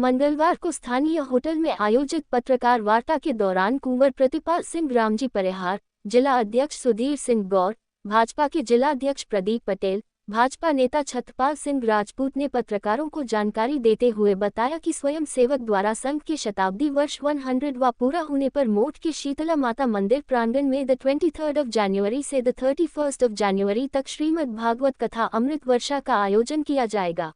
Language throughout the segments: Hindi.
मंगलवार को स्थानीय होटल में आयोजित पत्रकार वार्ता के दौरान कुंवर प्रतिपाल सिंह रामजी परिहार, जिला अध्यक्ष सुधीर सिंह गौर, भाजपा के जिला अध्यक्ष प्रदीप पटेल, भाजपा नेता छत्रपाल सिंह राजपूत ने पत्रकारों को जानकारी देते हुए बताया कि स्वयं सेवक द्वारा संघ के शताब्दी वर्ष 100वां पूरा होने पर मोट के शीतला माता मंदिर प्रांगण में 23 जनवरी से 31 जनवरी तक श्रीमद् भागवत कथा अमृत वर्षा का आयोजन किया जाएगा।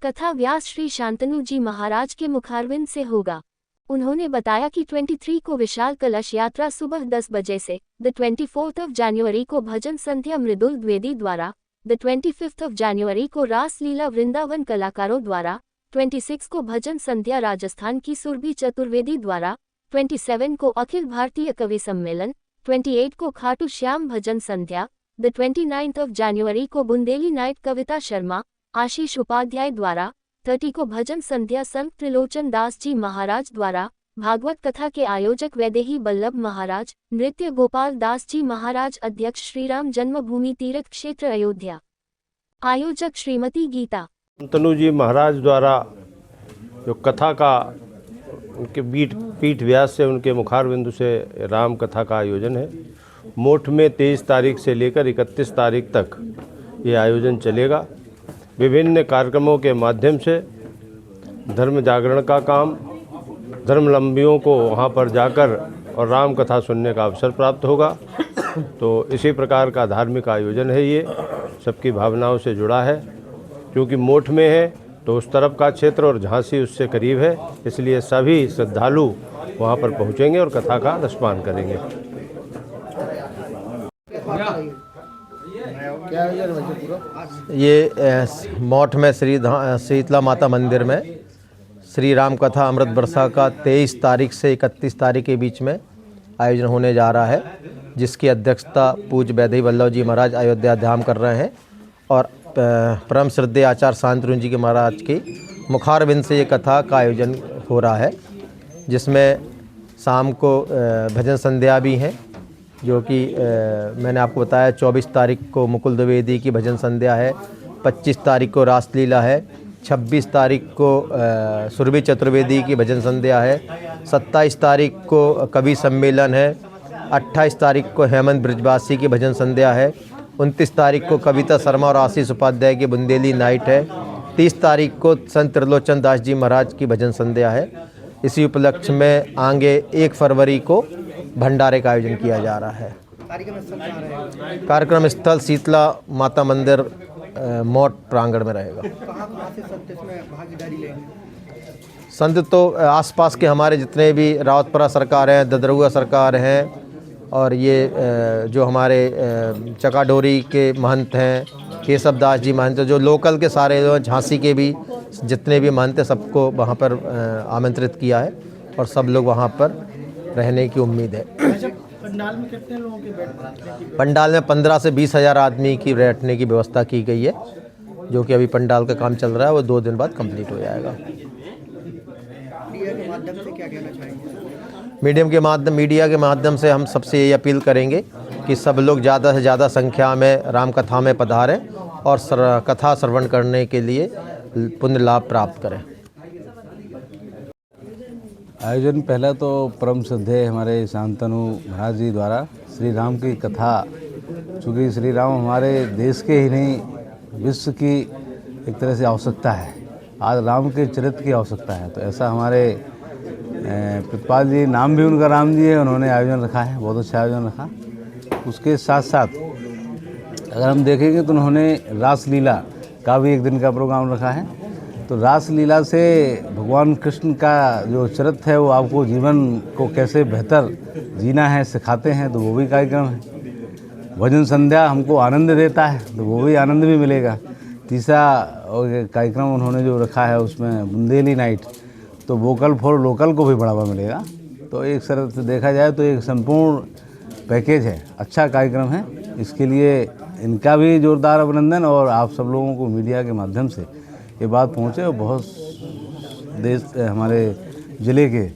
कथा व्यास श्री शांतनु जी महाराज के मुखारविंद से होगा। उन्होंने बताया कि 23 को विशाल कलश यात्रा सुबह 10 बजे से 24 जनवरी को भजन संध्या मृदुल द्विवेदी द्वारा, 25 जनवरी को रासलीला वृंदावन कलाकारों द्वारा, 26 को भजन संध्या राजस्थान की सुरभि चतुर्वेदी द्वारा, 27 को अखिल भारतीय कवि सम्मेलन, 28 को खाटू श्याम भजन संध्या, 29 जनवरी को बुंदेली नाइट कविता शर्मा आशीष उपाध्याय द्वारा, 30 को भजन संध्या संत त्रिलोचन दास जी महाराज द्वारा, भागवत कथा के आयोजक वैदेही बल्लभ महाराज, नृत्य गोपाल दास जी महाराज, अध्यक्ष श्रीराम जन्मभूमि तीर्थ क्षेत्र अयोध्या, आयोजक श्रीमती गीता शांतनु जी महाराज द्वारा जो कथा का उनके पीठ व्यास से उनके मुखारबिंदु से राम कथा का आयोजन है। मोठ में 23 तारीख से लेकर 31 तारीख तक ये आयोजन चलेगा। विभिन्न कार्यक्रमों के माध्यम से धर्म जागरण का काम, धर्मलंबियों को वहाँ पर जाकर और राम कथा सुनने का अवसर प्राप्त होगा। तो इसी प्रकार का धार्मिक आयोजन है, ये सबकी भावनाओं से जुड़ा है। क्योंकि मोठ में है तो उस तरफ का क्षेत्र और झांसी उससे करीब है, इसलिए सभी श्रद्धालु वहाँ पर पहुँचेंगे और कथा का रसपान करेंगे। ये मोठ में शीतला माता मंदिर में श्री राम कथा अमृत वर्षा का 23 तारीख से 31 तारीख के बीच में आयोजन होने जा रहा है, जिसकी अध्यक्षता पूज्य वैदेही बल्लभ जी महाराज अयोध्या धाम कर रहे हैं। और परम श्रद्धेय आचार्य शांतनु जी के महाराज की मुखारबिंद से ये कथा का आयोजन हो रहा है, जिसमें शाम को भजन संध्या भी हैं, जो कि मैंने आपको बताया 24 तारीख को मुकुल द्विवेदी की भजन संध्या है, 25 तारीख को रासलीला है, 26 तारीख को सुरभि चतुर्वेदी की भजन संध्या है, 27 तारीख को कवि सम्मेलन है, 28 तारीख को हेमंत ब्रजवासी की भजन संध्या है, 29 तारीख को कविता शर्मा और आशीष उपाध्याय की बुंदेली नाइट है, 30 तारीख को संत त्रिलोचन दास जी महाराज की भजन संध्या है। इसी उपलक्ष्य में आगे 1 फरवरी को भंडारे का आयोजन किया जा रहा है। कार्यक्रम स्थल शीतला माता मंदिर मोठ प्रांगण में रहेगा। संत तो आसपास के हमारे जितने भी रावतपुरा सरकार हैं, ददरुआ सरकार हैं, और ये जो हमारे चकाडोरी के महंत हैं, केशव दास जी महंत, जो लोकल के सारे झांसी के भी जितने भी महंत हैं, सबको वहाँ पर आमंत्रित किया है और सब लोग वहाँ पर रहने की उम्मीद है। पंडाल में कितने लोगों के बैठने? पंडाल में 15 से 20 हज़ार आदमी की बैठने की व्यवस्था की गई है, जो कि अभी पंडाल का काम चल रहा है, वो 2 दिन बाद कंप्लीट हो जाएगा। मीडिया के माध्यम से क्या कहना चाहेंगे? मीडिया के माध्यम से हम सबसे ये अपील करेंगे कि सब लोग ज़्यादा से ज़्यादा संख्या में राम कथा में पधारें और कथा श्रवण करने के लिए पुण्य लाभ प्राप्त करें। आयोजन पहला तो परम श्रद्धेय हमारे शांतनु महाराज जी द्वारा श्री राम की कथा, चूँकि श्री राम हमारे देश के ही नहीं विश्व की एक तरह से आवश्यकता है, आज राम के चरित्र की आवश्यकता है। तो ऐसा हमारे प्रतिपाल जी, नाम भी उनका राम जी है, उन्होंने आयोजन रखा है, बहुत अच्छा आयोजन रखा। उसके साथ साथ अगर हम देखेंगे तो उन्होंने रासलीला का भी 1 दिन का प्रोग्राम रखा है। तो रासलीला से भगवान कृष्ण का जो चरित्र है, वो आपको जीवन को कैसे बेहतर जीना है सिखाते हैं, तो वो भी कार्यक्रम है। भजन संध्या हमको आनंद देता है, तो वो भी आनंद भी मिलेगा। तीसरा कार्यक्रम उन्होंने जो रखा है उसमें बुंदेली नाइट, तो वोकल फॉर लोकल को भी बढ़ावा मिलेगा। तो एक तरह से देखा जाए तो एक संपूर्ण पैकेज है, अच्छा कार्यक्रम है। इसके लिए इनका भी जोरदार अभिनंदन, और आप सब लोगों को मीडिया के माध्यम से ये बात पहुँचे, और बहुत देश हमारे ज़िले के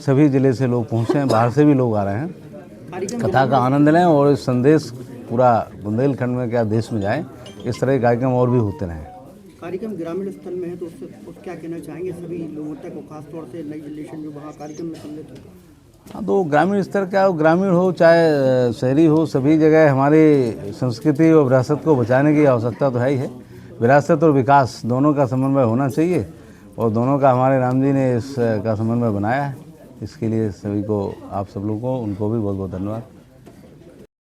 सभी ज़िले से लोग पहुँचे हैं, बाहर से भी लोग आ रहे हैं, कथा का आनंद लें और इस संदेश पूरा बुंदेलखंड में क्या देश में जाए, इस तरह के कार्यक्रम और भी होते रहें। कार्यक्रम ग्रामीण स्तर में है तो उस क्या कहना चाहेंगे सभी लोगों तक और खासतौर से नई जनरेशन जो वहाँ कार्यक्रम में सम्मिलित हो? हाँ, तो ग्रामीण स्तर का हो, ग्रामीण हो चाहे शहरी हो, सभी जगह हमारी संस्कृति और विरासत को बचाने की आवश्यकता तो है ही है। विरासत और विकास दोनों का समन्वय होना चाहिए और दोनों का हमारे राम जी ने इसका समन्वय बनाया है। इसके लिए सभी को, आप सब लोगों को, उनको भी बहुत बहुत धन्यवाद।